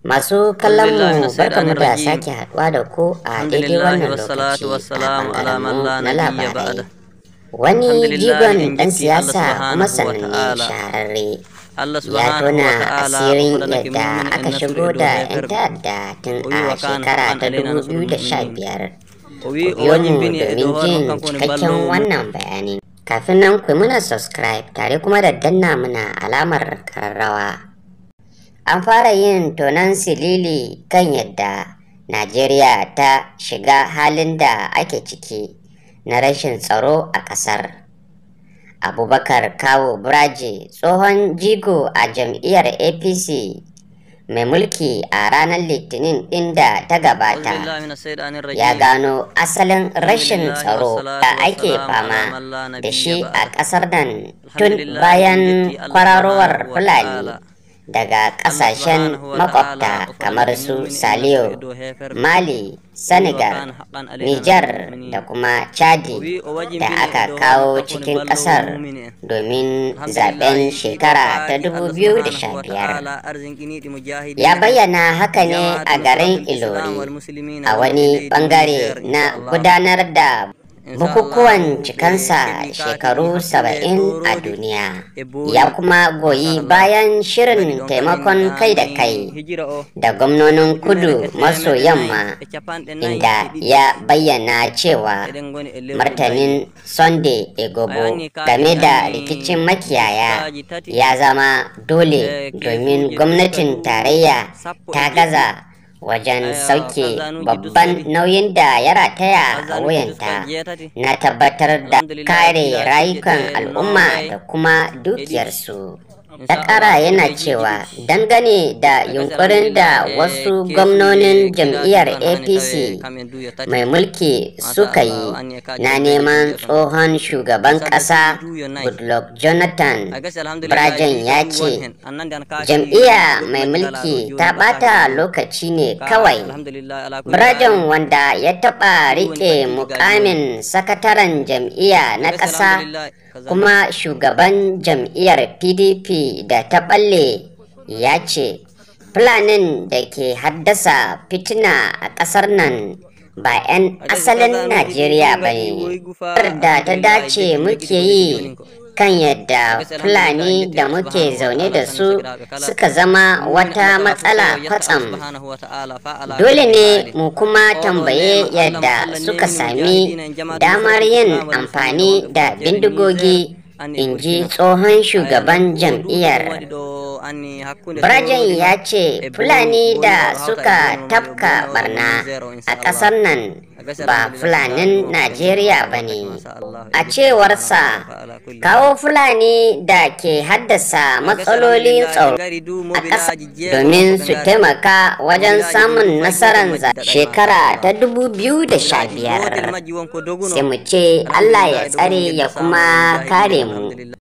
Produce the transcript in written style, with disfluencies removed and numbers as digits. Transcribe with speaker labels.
Speaker 1: Masu kallonmu barkamu da sake haɗuwa da ku a daidai wannan lokaci a ɓangarenmu na labarai. Wani jigon ɗan siyasa kuma sananne shahararre ya tona asirin yadda aka shigo da 'yan ta'adda tun a shekara ta 2015. Ku biyo mu domin jin cikakken wannan bayani. Kafin nan ku muna subscribe tare kuma da danna muna alamar ƙararrawa. An fara yin tonon silili kan yadda Najeriya ta shiga halin da ake ciki na rashin tsaro a ƙasar. Abubakar Kawu Buraje, tsohon jigo a jam'iyyar APC mai mulki a ranar Litinin ɗin da ta gabata, ya gano asalin rashin tsaro da ake fama da shi a ƙasar nan tun bayan kwararowar Fulani daga kasashen makwabta kamar su Saliyo, Mali, Senegal, Nijar da kuma Chadi da aka kawo cikin kasar domin zaben shekara ta 2015. Ya bayyana haka ne a garin Ilori a wani bangare na gudanar da bukukuwan cikansa shekaru 70 a duniya. Ya kuma goyi bayan shirin taimakon kai da kai da gwamnonin kudu maso yamma, inda ya bayyana cewa martanin Sunday Igboho game da rikicin makiyaya ya zama dole domin gwamnatin tarayya ta gaza wajen sauke babban nauyin da ya rataya a wuyanta na tabbatar da kare rayukan al'umma da kuma dukiyarsu. Ya ƙara yana cewa dangane da yunkurin da wasu gwamnonin jam'iyyar APC mai mulki suka yi na neman tsohon shugaban ƙasa Goodluck Jonathan, Brajen ya ce jam'iyya mai mulki ta ɓata lokaci ne kawai. Brajen, wanda ya taɓa riƙe mukamin sakataren jam'iyya na ƙasa kuma shugaban jam'iyyar PDP da ta ɓalle, ya ce Fulanin da ke haddasa fitina a ƙasar nan ba 'yan asalin Najeriya ba ne. Da ta dace muke yi kan yadda Fulani da muke zaune da su suka zama wata matsala kwatsam. Dole ne mu kuma tambaye yadda suka sami damar yin amfani da bindigogi, in ji tsohon shugaban jam'iyyar. Brajen ya ce Fulani da suka tafka barna a ƙasar nan ba Fulanin Najeriya ba ne. A cewarsa, kawo Fulani da ke haddasa matsalolin tsaro a ƙasa domin su taimaka wajen samun nasarar shekara ta 2015. Sai mu ce Allah ya tsare ya kuma kare mu.